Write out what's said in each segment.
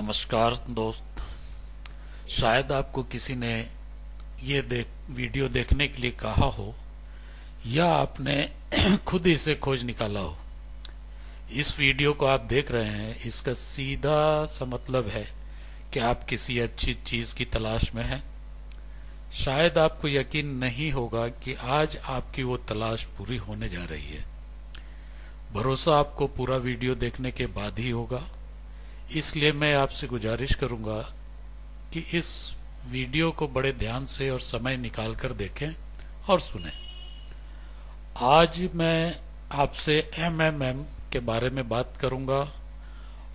नमस्कार दोस्त। शायद आपको किसी ने वीडियो देखने के लिए कहा हो या आपने खुद ही से खोज निकाला हो। इस वीडियो को आप देख रहे हैं, इसका सीधा सा मतलब है कि आप किसी अच्छी चीज की तलाश में हैं। शायद आपको यकीन नहीं होगा कि आज आपकी वो तलाश पूरी होने जा रही है। भरोसा आपको पूरा वीडियो देखने के बाद ही होगा, इसलिए मैं आपसे गुजारिश करूंगा कि इस वीडियो को बड़े ध्यान से और समय निकाल कर देखें और सुनें। आज मैं आपसे एमएमएम के बारे में बात करूंगा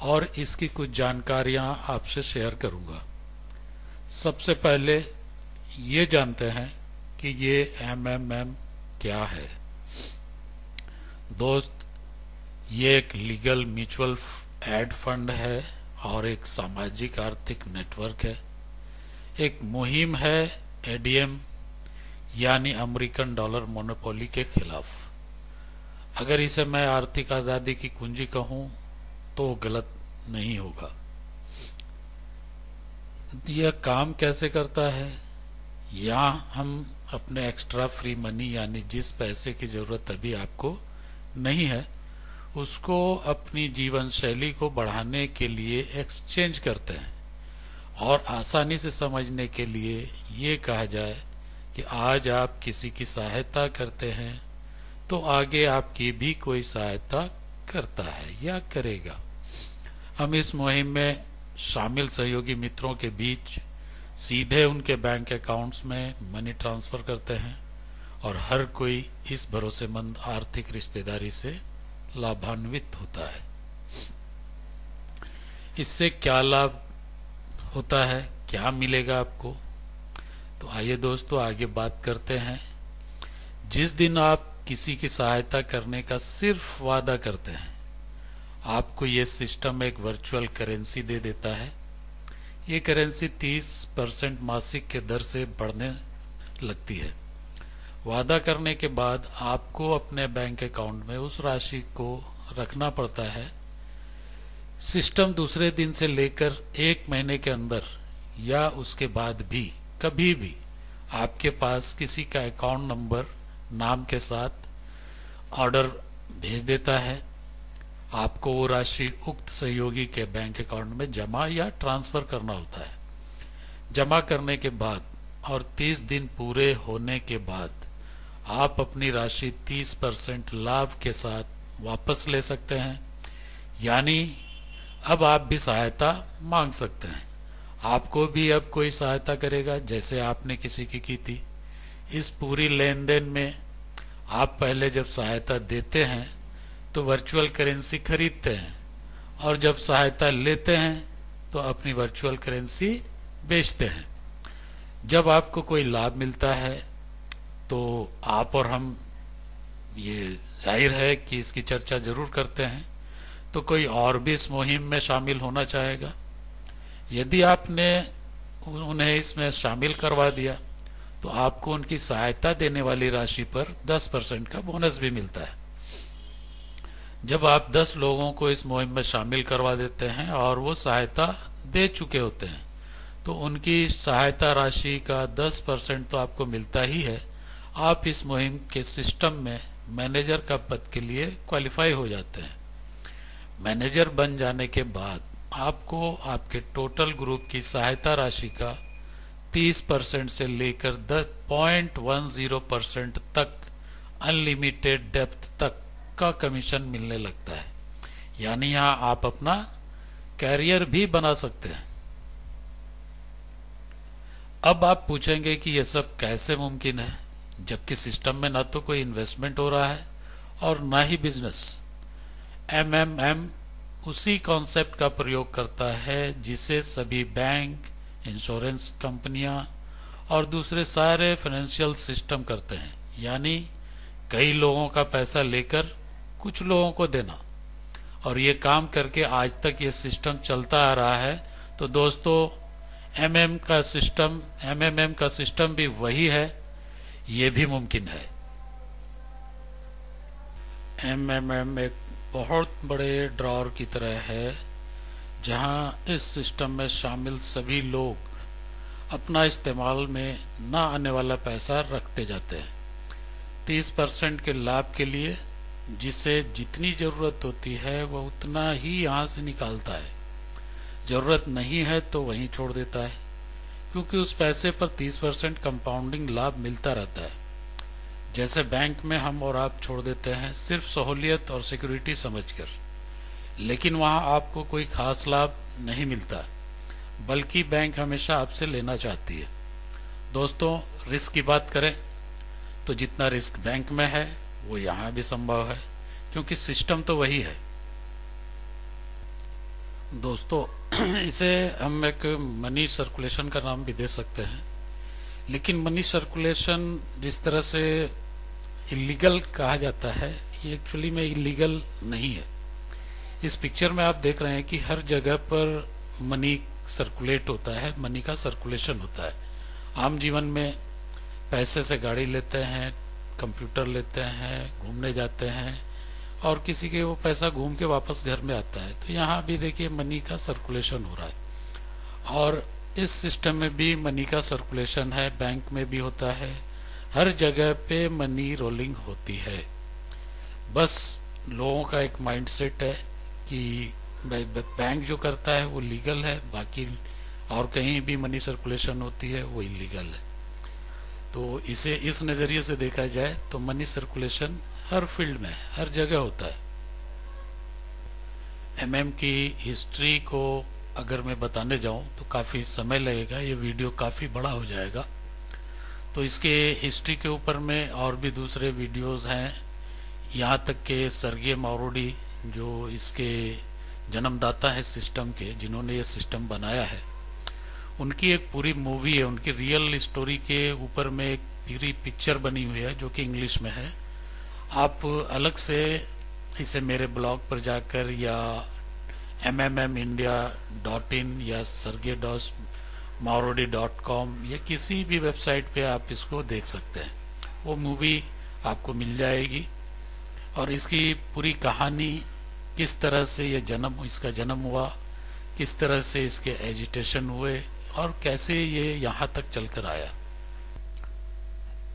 और इसकी कुछ जानकारियां आपसे शेयर करूंगा। सबसे पहले ये जानते हैं कि ये एमएमएम क्या है। दोस्त, ये एक लीगल म्यूचुअल एड फंड है और एक सामाजिक आर्थिक नेटवर्क है। एक मुहिम है एडीएम यानी अमेरिकन डॉलर मोनोपोली के खिलाफ। अगर इसे मैं आर्थिक आजादी की कुंजी कहूं तो गलत नहीं होगा। यह काम कैसे करता है? यहां हम अपने एक्स्ट्रा फ्री मनी यानी जिस पैसे की जरूरत अभी आपको नहीं है उसको अपनी जीवन शैली को बढ़ाने के लिए एक्सचेंज करते हैं। और आसानी से समझने के लिए ये कहा जाए कि आज आप किसी की सहायता करते हैं तो आगे आपकी भी कोई सहायता करता है या करेगा। हम इस मुहिम में शामिल सहयोगी मित्रों के बीच सीधे उनके बैंक अकाउंट्स में मनी ट्रांसफर करते हैं और हर कोई इस भरोसेमंद आर्थिक रिश्तेदारी से लाभान्वित होता है। इससे क्या लाभ होता है, क्या मिलेगा आपको? तो आइए दोस्तों आगे बात करते हैं। जिस दिन आप किसी की सहायता करने का सिर्फ वादा करते हैं, आपको ये सिस्टम एक वर्चुअल करेंसी दे देता है। ये करेंसी 30% मासिक के दर से बढ़ने लगती है। वादा करने के बाद आपको अपने बैंक अकाउंट में उस राशि को रखना पड़ता है। सिस्टम दूसरे दिन से लेकर 1 महीने के अंदर या उसके बाद भी कभी भी आपके पास किसी का अकाउंट नंबर नाम के साथ ऑर्डर भेज देता है। आपको वो राशि उक्त सहयोगी के बैंक अकाउंट में जमा या ट्रांसफर करना होता है। जमा करने के बाद और 30 दिन पूरे होने के बाद आप अपनी राशि 30% लाभ के साथ वापस ले सकते हैं। यानी अब आप भी सहायता मांग सकते हैं। आपको भी अब कोई सहायता करेगा जैसे आपने किसी की थी। इस पूरी लेन देन में आप पहले जब सहायता देते हैं तो वर्चुअल करेंसी खरीदते हैं और जब सहायता लेते हैं तो अपनी वर्चुअल करेंसी बेचते हैं। जब आपको कोई लाभ मिलता है तो आप और हम, ये जाहिर है कि इसकी चर्चा जरूर करते हैं। तो कोई और भी इस मुहिम में शामिल होना चाहेगा? यदि आपने उन्हें इसमें शामिल करवा दिया तो आपको उनकी सहायता देने वाली राशि पर 10% का बोनस भी मिलता है। जब आप 10 लोगों को इस मुहिम में शामिल करवा देते हैं और वो सहायता दे चुके होते हैं तो उनकी सहायता राशि का 10% तो आपको मिलता ही है। आप इस मुहिम के सिस्टम में मैनेजर का पद के लिए क्वालिफाई हो जाते हैं। मैनेजर बन जाने के बाद आपको आपके टोटल ग्रुप की सहायता राशि का 30% से लेकर 0.10% तक अनलिमिटेड डेप्थ तक का कमीशन मिलने लगता है। यानी यहां आप अपना कैरियर भी बना सकते हैं। अब आप पूछेंगे कि यह सब कैसे मुमकिन है जबकि सिस्टम में ना तो कोई इन्वेस्टमेंट हो रहा है और ना ही बिजनेस। एमएमएम उसी कॉन्सेप्ट का प्रयोग करता है जिसे सभी बैंक, इंश्योरेंस कंपनियां और दूसरे सारे फाइनेंशियल सिस्टम करते हैं। यानी कई लोगों का पैसा लेकर कुछ लोगों को देना। और ये काम करके आज तक ये सिस्टम चलता आ रहा है। तो दोस्तों एमएमएम का सिस्टम भी वही है, ये भी मुमकिन है। एमएमएम एक बहुत बड़े ड्रॉर की तरह है जहां इस सिस्टम में शामिल सभी लोग अपना इस्तेमाल में ना आने वाला पैसा रखते जाते हैं 30% के लाभ के लिए, जिसे जितनी जरूरत होती है वह उतना ही यहां से निकालता है। जरूरत नहीं है तो वहीं छोड़ देता है, क्योंकि उस पैसे पर 30% कंपाउंडिंग लाभ मिलता रहता है। जैसे बैंक में हम और आप छोड़ देते हैं सिर्फ सहूलियत और सिक्योरिटी समझकर, लेकिन वहां आपको कोई खास लाभ नहीं मिलता, बल्कि बैंक हमेशा आपसे लेना चाहती है। दोस्तों, रिस्क की बात करें तो जितना रिस्क बैंक में है वो यहां भी संभव है, क्योंकि सिस्टम तो वही है। दोस्तों, इसे हम एक मनी सर्कुलेशन का नाम भी दे सकते हैं, लेकिन मनी सर्कुलेशन जिस तरह से इलीगल कहा जाता है, ये एक्चुअली में इलीगल नहीं है। इस पिक्चर में आप देख रहे हैं कि हर जगह पर मनी सर्कुलेट होता है, मनी का सर्कुलेशन होता है। आम जीवन में पैसे से गाड़ी लेते हैं, कंप्यूटर लेते हैं, घूमने जाते हैं, और किसी के वो पैसा घूम के वापस घर में आता है। तो यहाँ भी देखिए मनी का सर्कुलेशन हो रहा है, और इस सिस्टम में भी मनी का सर्कुलेशन है, बैंक में भी होता है, हर जगह पे मनी रोलिंग होती है। बस लोगों का एक माइंडसेट है कि बैंक जो करता है वो लीगल है, बाकी और कहीं भी मनी सर्कुलेशन होती है वो इलीगल है। तो इसे इस नजरिए से देखा जाए तो मनी सर्कुलेशन हर फील्ड में, हर जगह होता है। एमएम की हिस्ट्री को अगर मैं बताने जाऊं तो काफी समय लगेगा, ये वीडियो काफी बड़ा हो जाएगा। तो इसके हिस्ट्री के ऊपर में और भी दूसरे वीडियोस हैं, यहाँ तक के सर्गे मावरोडी जो इसके जन्मदाता है सिस्टम के, जिन्होंने ये सिस्टम बनाया है, उनकी एक पूरी मूवी है, उनकी रियल स्टोरी के ऊपर में एक पूरी पिक्चर बनी हुई है जो कि इंग्लिश में है। आप अलग से इसे मेरे ब्लॉग पर जाकर या MMMindia.in या sergey-mavrodi.com या किसी भी वेबसाइट पे आप इसको देख सकते हैं। वो मूवी आपको मिल जाएगी, और इसकी पूरी कहानी, किस तरह से इसका जन्म हुआ, किस तरह से इसके एजिटेशन हुए, और कैसे ये यहाँ तक चलकर आया।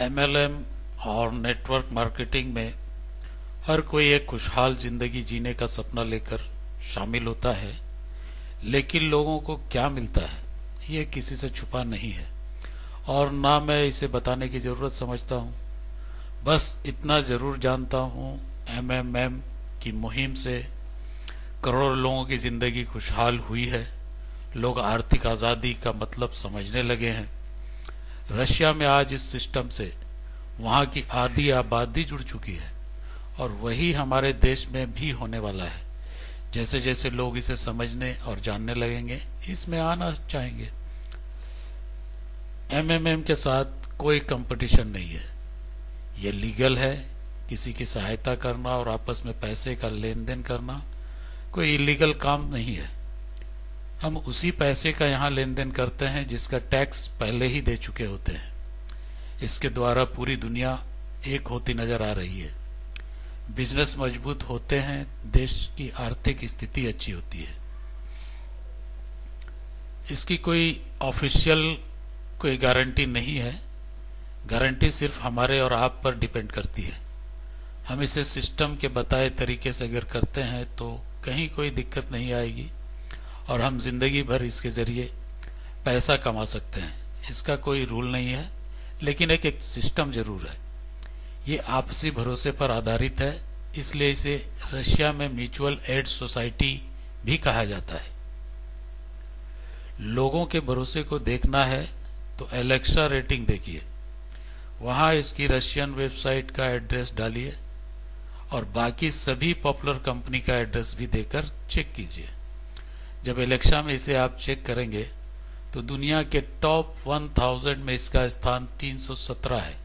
MLM और नेटवर्क मार्केटिंग में हर कोई एक खुशहाल जिंदगी जीने का सपना लेकर शामिल होता है, लेकिन लोगों को क्या मिलता है ये किसी से छुपा नहीं है, और ना मैं इसे बताने की जरूरत समझता हूँ। बस इतना जरूर जानता हूँ, MMM की मुहिम से करोड़ों लोगों की जिंदगी खुशहाल हुई है। लोग आर्थिक आजादी का मतलब समझने लगे हैं। रशिया में आज इस सिस्टम से वहां की आधी आबादी जुड़ चुकी है, और वही हमारे देश में भी होने वाला है। जैसे जैसे लोग इसे समझने और जानने लगेंगे, इसमें आना चाहेंगे। MMM के साथ कोई कंपटीशन नहीं है, ये लीगल है। किसी की सहायता करना और आपस में पैसे का लेन देन करना कोई इलीगल काम नहीं है। हम उसी पैसे का यहाँ लेन देन करते हैं जिसका टैक्स पहले ही दे चुके होते हैं। इसके द्वारा पूरी दुनिया एक होती नजर आ रही है। बिजनेस मजबूत होते हैं, देश की आर्थिक स्थिति अच्छी होती है। इसकी कोई ऑफिशियल कोई गारंटी नहीं है, गारंटी सिर्फ हमारे और आप पर डिपेंड करती है। हम इसे सिस्टम के बताए तरीके से अगर करते हैं तो कहीं कोई दिक्कत नहीं आएगी, और हम जिंदगी भर इसके जरिए पैसा कमा सकते हैं। इसका कोई रूल नहीं है, लेकिन एक सिस्टम जरूर है। ये आपसी भरोसे पर आधारित है, इसलिए इसे रशिया में म्यूचुअल एड सोसाइटी भी कहा जाता है। लोगों के भरोसे को देखना है तो एलेक्सा रेटिंग देखिए, वहां इसकी रशियन वेबसाइट का एड्रेस डालिए, और बाकी सभी पॉपुलर कंपनी का एड्रेस भी देकर चेक कीजिए। जब एलेक्सा में इसे आप चेक करेंगे तो दुनिया के टॉप 1000 में इसका स्थान 317 है,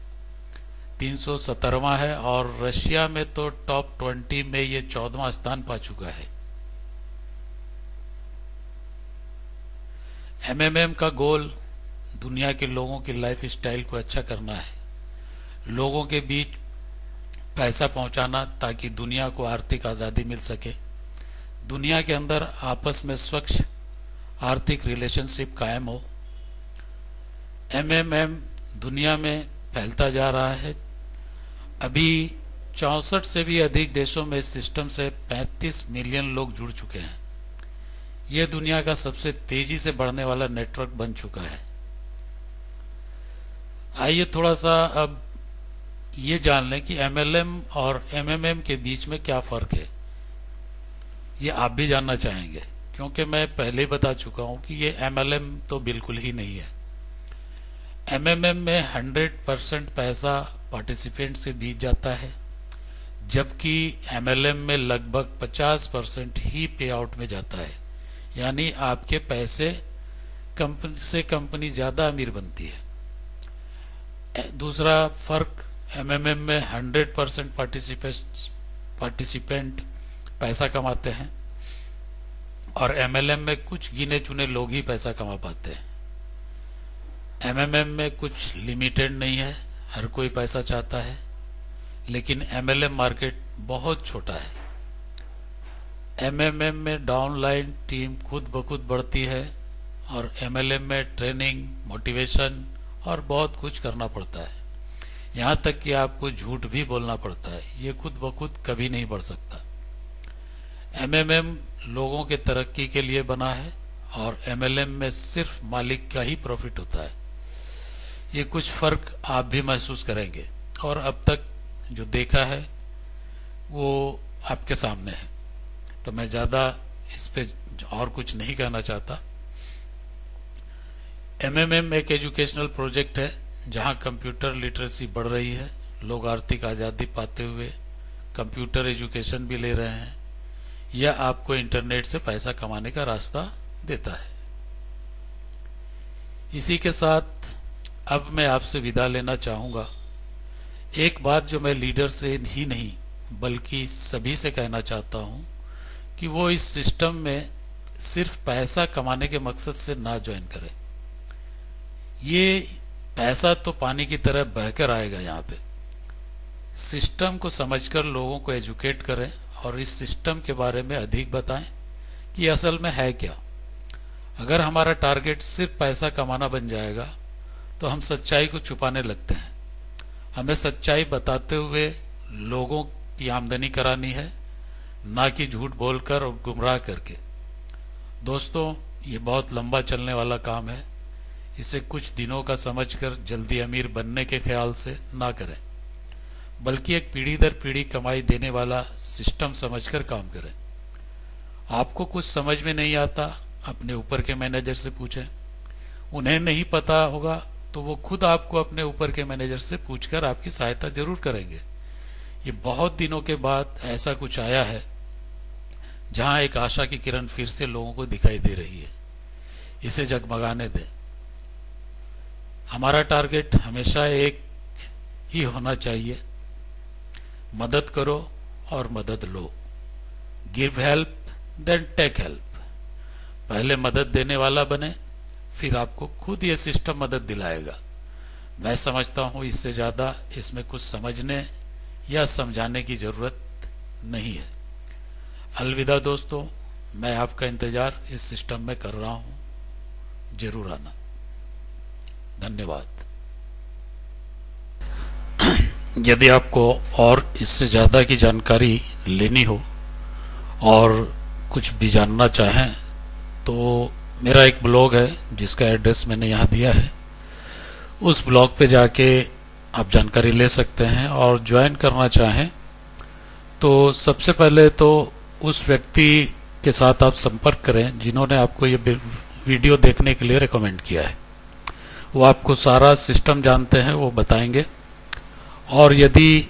317वां है, और रशिया में तो टॉप 20 में ये 14वां स्थान पा चुका है। MMM का गोल दुनिया के लोगों की लाइफ स्टाइल को अच्छा करना है, लोगों के बीच पैसा पहुंचाना ताकि दुनिया को आर्थिक आजादी मिल सके, दुनिया के अंदर आपस में स्वच्छ आर्थिक रिलेशनशिप कायम हो। एमएमएम दुनिया में फैलता जा रहा है। अभी 64 से भी अधिक देशों में इस सिस्टम से 35 मिलियन लोग जुड़ चुके हैं। यह दुनिया का सबसे तेजी से बढ़ने वाला नेटवर्क बन चुका है। आइए थोड़ा सा अब ये जान लें कि एमएलएम और एमएमएम के बीच में क्या फर्क है। ये आप भी जानना चाहेंगे, क्योंकि मैं पहले ही बता चुका हूं कि ये एमएलएम तो बिल्कुल ही नहीं है। एमएमएम में 100% पैसा पार्टिसिपेंट से बीत जाता है, जबकि एमएलएम में लगभग 50% ही पे आउट में जाता है। यानी आपके पैसे कंपनी से कंपनी ज्यादा अमीर बनती है। दूसरा फर्क, एमएमएम में 100% पार्टिसिपेंट पैसा कमाते हैं और एमएलएम में कुछ गिने चुने लोग ही पैसा कमा पाते हैं। एमएमएम में कुछ लिमिटेड नहीं है, हर कोई पैसा चाहता है, लेकिन एमएलएम मार्केट बहुत छोटा है। एमएमएम में डाउनलाइन टीम खुद ब खुद बढ़ती है और एमएलएम में ट्रेनिंग, मोटिवेशन और बहुत कुछ करना पड़ता है। यहां तक कि आपको झूठ भी बोलना पड़ता है। ये खुद ब खुद कभी नहीं बढ़ सकता। एमएमएम लोगों के तरक्की के लिए बना है और एमएलएम में सिर्फ मालिक का ही प्रॉफिट होता है। ये कुछ फर्क आप भी महसूस करेंगे और अब तक जो देखा है वो आपके सामने है, तो मैं ज्यादा इस पे और कुछ नहीं कहना चाहता। एमएमएम एक एजुकेशनल प्रोजेक्ट है जहां कंप्यूटर लिटरेसी बढ़ रही है। लोग आर्थिक आजादी पाते हुए कंप्यूटर एजुकेशन भी ले रहे हैं। यह आपको इंटरनेट से पैसा कमाने का रास्ता देता है। इसी के साथ अब मैं आपसे विदा लेना चाहूंगा। एक बात जो मैं लीडर से ही नहीं बल्कि सभी से कहना चाहता हूं कि वो इस सिस्टम में सिर्फ पैसा कमाने के मकसद से ना ज्वाइन करें। ये पैसा तो पानी की तरह बहकर आएगा। यहाँ पे सिस्टम को समझकर लोगों को एजुकेट करें और इस सिस्टम के बारे में अधिक बताएं कि असल में है क्या। अगर हमारा टारगेट सिर्फ पैसा कमाना बन जाएगा तो हम सच्चाई को छुपाने लगते हैं। हमें सच्चाई बताते हुए लोगों की आमदनी करानी है, ना कि झूठ बोलकर और गुमराह करके। दोस्तों, ये बहुत लंबा चलने वाला काम है। इसे कुछ दिनों का समझकर जल्दी अमीर बनने के ख्याल से ना करें, बल्कि एक पीढ़ी दर पीढ़ी कमाई देने वाला सिस्टम समझकर काम करें। आपको कुछ समझ में नहीं आता, अपने ऊपर के मैनेजर से पूछें। उन्हें नहीं पता होगा तो वो खुद आपको अपने ऊपर के मैनेजर से पूछकर आपकी सहायता जरूर करेंगे। ये बहुत दिनों के बाद ऐसा कुछ आया है जहां एक आशा की किरण फिर से लोगों को दिखाई दे रही है। इसे जगमगाने दें। हमारा टारगेट हमेशा एक ही होना चाहिए, मदद करो और मदद लो। Give help then take help. पहले मदद देने वाला बने, फिर आपको खुद ये सिस्टम मदद दिलाएगा। मैं समझता हूं इससे ज्यादा इसमें कुछ समझने या समझाने की जरूरत नहीं है। अलविदा दोस्तों, मैं आपका इंतजार इस सिस्टम में कर रहा हूं। जरूर आना। धन्यवाद। यदि आपको और इससे ज्यादा की जानकारी लेनी हो और कुछ भी जानना चाहें तो मेरा एक ब्लॉग है जिसका एड्रेस मैंने यहाँ दिया है। उस ब्लॉग पे जाके आप जानकारी ले सकते हैं और ज्वाइन करना चाहें तो सबसे पहले तो उस व्यक्ति के साथ आप संपर्क करें जिन्होंने आपको ये वीडियो देखने के लिए रेकमेंड किया है। वो आपको सारा सिस्टम जानते हैं, वो बताएंगे। और यदि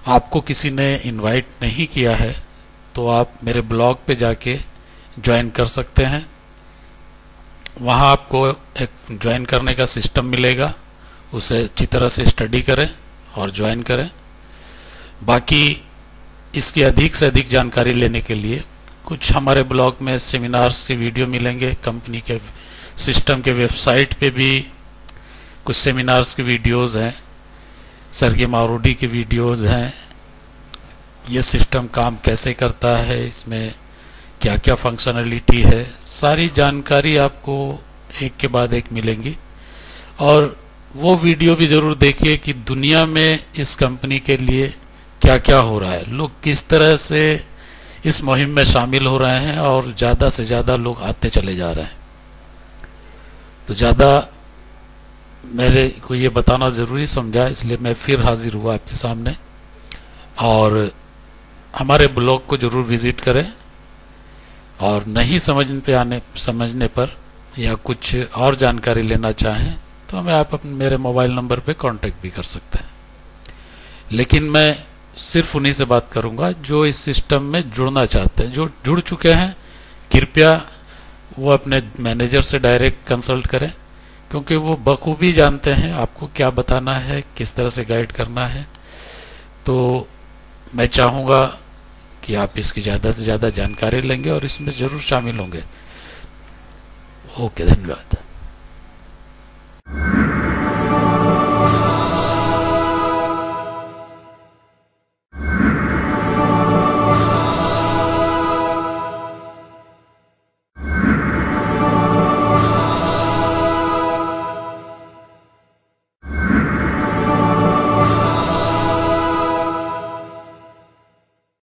आपको किसी ने इनवाइट नहीं किया है तो आप मेरे ब्लॉग पे जाके ज्वाइन कर सकते हैं। वहाँ आपको एक ज्वाइन करने का सिस्टम मिलेगा, उसे अच्छी तरह से स्टडी करें और ज्वाइन करें। बाकी इसकी अधिक से अधिक जानकारी लेने के लिए कुछ हमारे ब्लॉग में सेमिनार्स के वीडियो मिलेंगे। कंपनी के सिस्टम के वेबसाइट पे भी कुछ सेमिनार्स के वीडियोस हैं, सर्गे मारूडी के वीडियोस हैं, ये सिस्टम काम कैसे करता है, इसमें क्या क्या फंक्शनलिटी है, सारी जानकारी आपको एक के बाद एक मिलेंगी। और वो वीडियो भी ज़रूर देखिए कि दुनिया में इस कंपनी के लिए क्या क्या हो रहा है, लोग किस तरह से इस मुहिम में शामिल हो रहे हैं और ज़्यादा से ज़्यादा लोग आते चले जा रहे हैं। तो ज़्यादा मेरे को ये बताना ज़रूरी समझा, इसलिए मैं फिर हाजिर हुआ आपके सामने। और हमारे ब्लॉग को ज़रूर विज़िट करें, और नहीं समझने पर या कुछ और जानकारी लेना चाहें तो हमें आप अपने मेरे मोबाइल नंबर पे कांटेक्ट भी कर सकते हैं। लेकिन मैं सिर्फ उन्हीं से बात करूंगा जो इस सिस्टम में जुड़ना चाहते हैं। जो जुड़ चुके हैं कृपया वो अपने मैनेजर से डायरेक्ट कंसल्ट करें, क्योंकि वो बखूबी जानते हैं आपको क्या बताना है, किस तरह से गाइड करना है। तो मैं चाहूँगा कि आप इसकी ज़्यादा से ज़्यादा जानकारी लेंगे और इसमें ज़रूर शामिल होंगे। ओके, धन्यवाद।